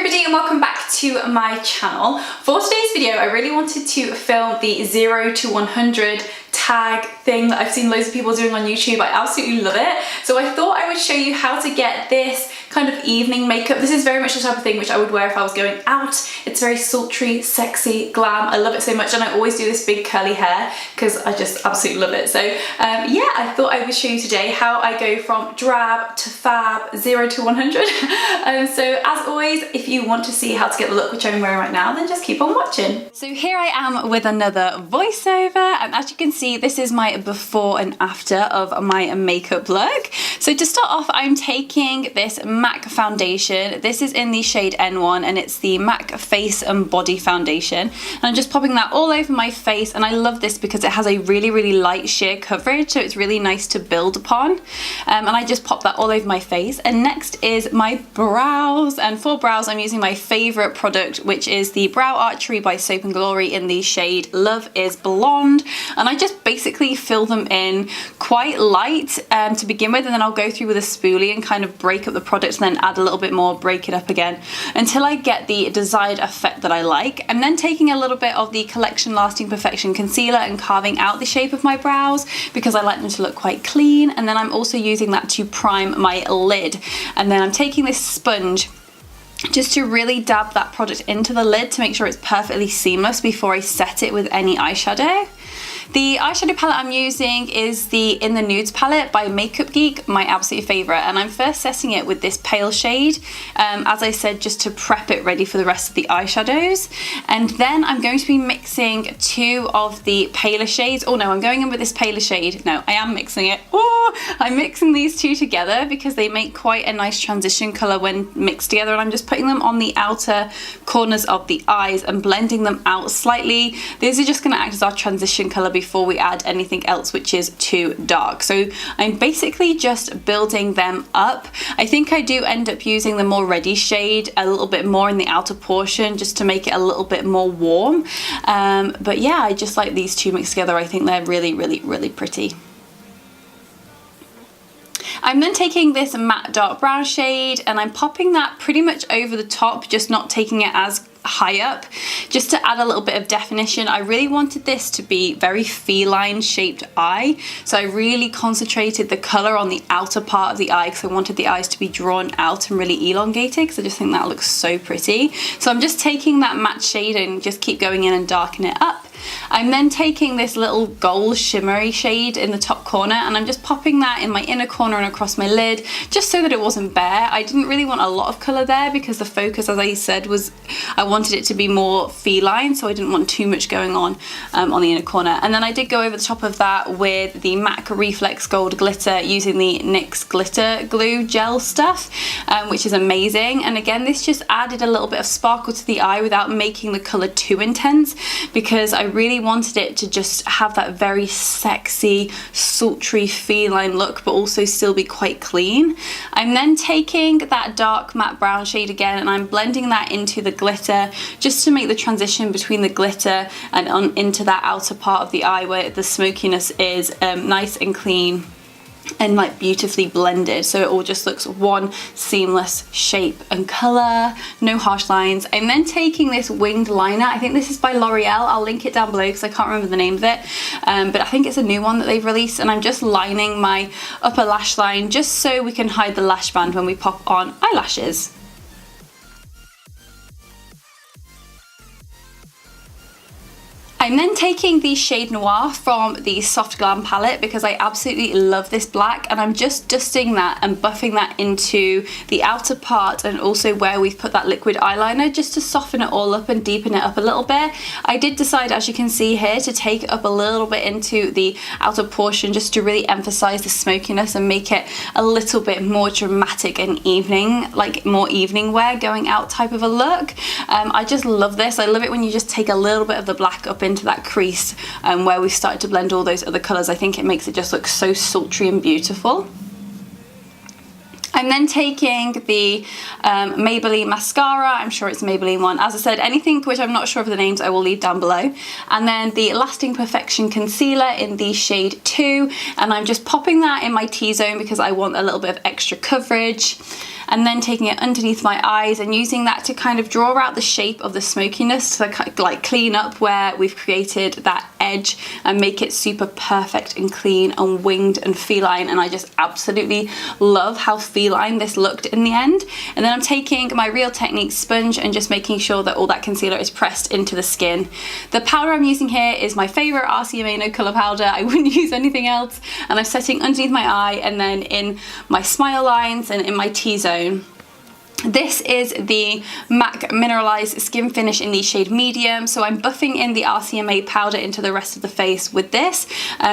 everybody and welcome back to my channel. For today's video I really wanted to film the 0 to 100 tag thing that I've seen loads of people doing on YouTube. I absolutely love it. So I thought I would show you how to get this kind of evening makeup. This is very much the type of thing which I would wear if I was going out. It's very sultry, sexy, glam. I love it so much, and I always do this big curly hair because I just absolutely love it. So yeah, I thought I would show you today how I go from drab to fab, 0 to 100. So as always, if you want to see how to get the look which I'm wearing right now, then just keep on watching. So here I am with another voiceover, and as you can see, this is my before and after of my makeup look. So to start off, I'm taking this MAC foundation. This is in the shade N1 and it's the MAC Face and Body Foundation. And I'm just popping that all over my face, and I love this because it has a really light sheer coverage, so it's really nice to build upon. And I just pop that all over my face. And next is my brows, and for brows I'm using my favourite product, which is the Brow Archery by Soap and Glory in the shade Love is Blonde. And I just basically fill them in quite light to begin with, and then I'll go through with a spoolie and kind of break up the product and then add a little bit more, break it up again until I get the desired effect that I like. I'm then taking a little bit of the Collection Lasting Perfection concealer and carving out the shape of my brows because I like them to look quite clean, and then I'm also using that to prime my lid. And then I'm taking this sponge just to really dab that product into the lid to make sure it's perfectly seamless before I set it with any eyeshadow. The eyeshadow palette I'm using is the In the Nudes palette by Makeup Geek, my absolute favourite, and I'm first setting it with this pale shade, as I said, just to prep it ready for the rest of the eyeshadows. And then I'm going to be mixing two of the paler shades. Oh no, I'm going in with this paler shade. No, I am mixing it. Oh, I'm mixing these two together because they make quite a nice transition colour when mixed together, and I'm just putting them on the outer corners of the eyes and blending them out slightly. These are just going to act as our transition colour before we add anything else which is too dark. So I'm basically just building them up. I think I do end up using the more reddy shade a little bit more in the outer portion just to make it a little bit more warm. But yeah, I just like these two mixed together. I think they're really pretty. I'm then taking this matte dark brown shade and I'm popping that pretty much over the top, just not taking it as high up, just to add a little bit of definition. I really wanted this to be very feline shaped eye, so I really concentrated the colour on the outer part of the eye because I wanted the eyes to be drawn out and really elongated because I just think that looks so pretty. So I'm just taking that matte shade and just keep going in and darkening it up. I'm then taking this little gold shimmery shade in the top corner and I'm just popping that in my inner corner and across my lid just so that it wasn't bare. I didn't really want a lot of colour there because the focus, as I said, was I wanted it to be more feline, so I didn't want too much going on the inner corner. And then I did go over the top of that with the MAC Reflex Gold Glitter using the NYX Glitter Glue Gel stuff, which is amazing. And again, this just added a little bit of sparkle to the eye without making the colour too intense because I really wanted it to just have that very sexy, sultry, feline look, but also still be quite clean. I'm then taking that dark matte brown shade again and I'm blending that into the glitter just to make the transition between the glitter and on into that outer part of the eye where the smokiness is nice and clean and like beautifully blended, so it all just looks one seamless shape and colour, no harsh lines. I'm then taking this winged liner. I think this is by L'Oreal. I'll link it down below because I can't remember the name of it, but I think it's a new one that they've released, and I'm just lining my upper lash line just so we can hide the lash band when we pop on eyelashes. I'm then taking the shade Noir from the Soft Glam palette because I absolutely love this black, and I'm just dusting that and buffing that into the outer part and also where we've put that liquid eyeliner just to soften it all up and deepen it up a little bit. I did decide, as you can see here, to take it up a little bit into the outer portion just to really emphasize the smokiness and make it a little bit more dramatic and evening, like more evening wear going out type of a look. I just love this. I love it when you just take a little bit of the black up into that crease where we've started to blend all those other colours. I think it makes it just look so sultry and beautiful. I'm then taking the Maybelline mascara. I'm sure it's a Maybelline one. As I said, anything which I'm not sure of the names I will leave down below. And then the Lasting Perfection concealer in the shade 2, and I'm just popping that in my T-zone because I want a little bit of extra coverage. And then taking it underneath my eyes and using that to kind of draw out the shape of the smokiness to like clean up where we've created that edge and make it super perfect and clean and winged and feline. And I just absolutely love how feline this looked in the end. And then I'm taking my Real Techniques sponge and just making sure that all that concealer is pressed into the skin. The powder I'm using here is my favorite RCMA No Color powder. I wouldn't use anything else. And I'm setting underneath my eye and then in my smile lines and in my T-zone. This is the MAC Mineralized Skin Finish in the shade medium, so I'm buffing in the RCMA powder into the rest of the face with this,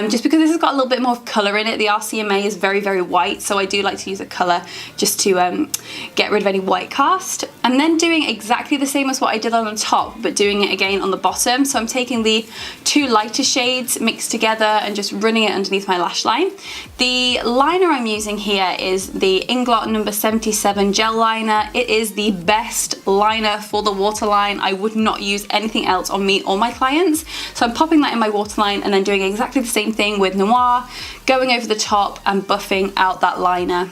just because this has got a little bit more colour in it. The RCMA is very, very white, so I do like to use a colour just to get rid of any white cast. I'm then doing exactly the same as what I did on the top, but doing it again on the bottom. So I'm taking the two lighter shades mixed together and just running it underneath my lash line. The liner I'm using here is the Inglot number 77 gel liner. It is the best liner for the waterline. I would not use anything else on me or my clients. So I'm popping that in my waterline and then doing exactly the same thing with Noir, going over the top and buffing out that liner.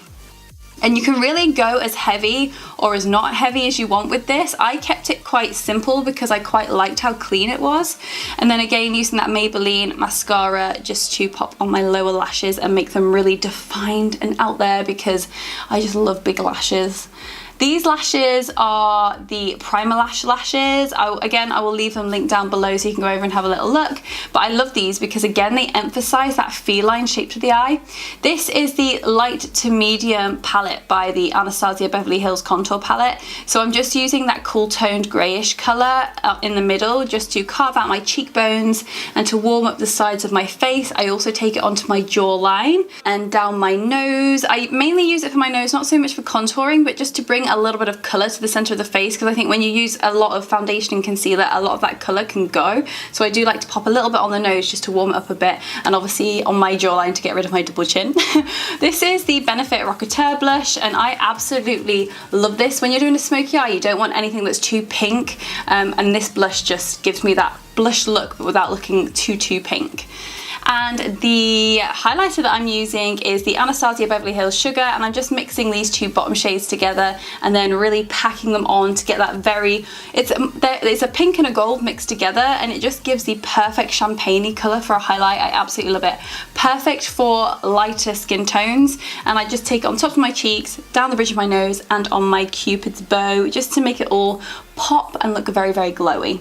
And you can really go as heavy or as not heavy as you want with this. I kept it quite simple because I quite liked how clean it was. And then again, using that Maybelline mascara just to pop on my lower lashes and make them really defined and out there because I just love big lashes. These lashes are the Primer Lash lashes. I will leave them linked down below so you can go over and have a little look. But I love these because again, they emphasize that feline shape to the eye. This is the light to medium palette by the Anastasia Beverly Hills contour palette. So I'm just using that cool toned grayish color in the middle just to carve out my cheekbones and to warm up the sides of my face. I also take it onto my jawline and down my nose. I mainly use it for my nose, not so much for contouring, but just to bring a little bit of colour to the centre of the face, because I think when you use a lot of foundation and concealer, a lot of that colour can go. So I do like to pop a little bit on the nose just to warm it up a bit, and obviously on my jawline to get rid of my double chin. This is the Benefit Rocketeur blush, and I absolutely love this. When you're doing a smoky eye, you don't want anything that's too pink, and this blush just gives me that blush look but without looking too pink. And the highlighter that I'm using is the Anastasia Beverly Hills Sugar, and I'm just mixing these two bottom shades together and then really packing them on to get that very, it's a pink and a gold mixed together, and it just gives the perfect champagne-y colour for a highlight. I absolutely love it. Perfect for lighter skin tones, and I just take it on top of my cheeks, down the bridge of my nose and on my Cupid's bow just to make it all pop and look very, very glowy.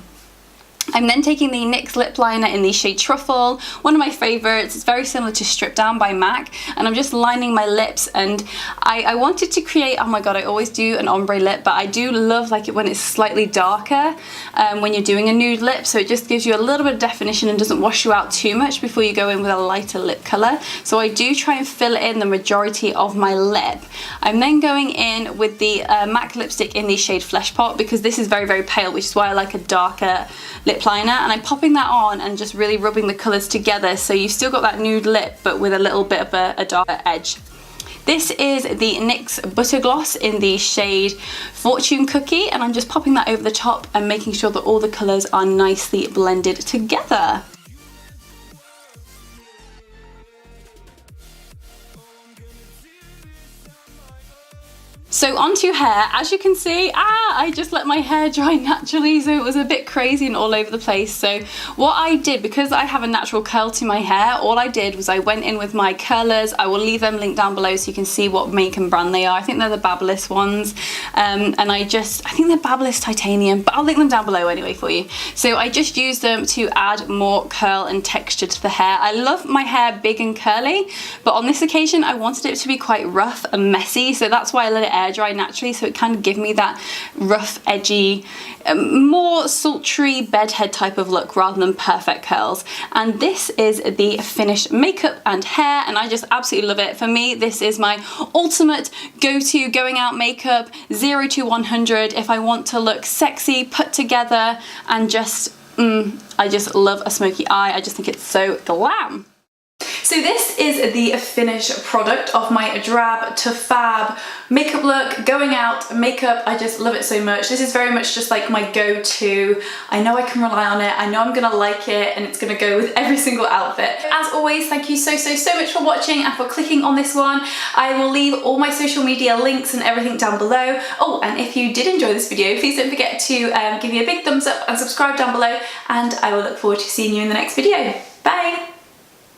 I'm then taking the NYX lip liner in the shade Truffle, one of my favourites. It's very similar to Strip Down by MAC, and I'm just lining my lips, and I wanted to create, oh my god, I always do an ombre lip, but I do love like it when it's slightly darker when you're doing a nude lip, so it just gives you a little bit of definition and doesn't wash you out too much before you go in with a lighter lip colour. So I do try and fill in the majority of my lip. I'm then going in with the MAC lipstick in the shade Flesh Pot, because this is very, very pale, which is why I like a darker lip liner, and I'm popping that on and just really rubbing the colours together so you've still got that nude lip but with a little bit of a darker edge. This is the NYX Butter Gloss in the shade Fortune Cookie, and I'm just popping that over the top and making sure that all the colours are nicely blended together. So onto hair. As you can see, I just let my hair dry naturally, so it was a bit crazy and all over the place. So what I did, because I have a natural curl to my hair, all I did was I went in with my curlers. I will leave them linked down below so you can see what make and brand they are. I think they're the Babyliss ones, and I think they're Babyliss Titanium, but I'll link them down below anyway for you. So I just use them to add more curl and texture to the hair. I love my hair big and curly, but on this occasion I wanted it to be quite rough and messy, so that's why I let it air dry naturally, so it kind of give me that rough, edgy, more sultry bedhead type of look rather than perfect curls. And this is the finished makeup and hair, and I just absolutely love it. For me, this is my ultimate go-to going out makeup, 0 to 100 if I want to look sexy, put together, and just I just love a smoky eye. I just think it's so glam. So So this is the finished product of my drab to fab makeup look, going out makeup. I just love it so much. This is very much just like my go-to. I know I can rely on it. I know I'm gonna like it and it's gonna go with every single outfit. As always, thank you so much for watching and for clicking on this one. I will leave all my social media links and everything down below. Oh, and if you did enjoy this video, please don't forget to give me a big thumbs up and subscribe down below, and I will look forward to seeing you in the next video. Bye!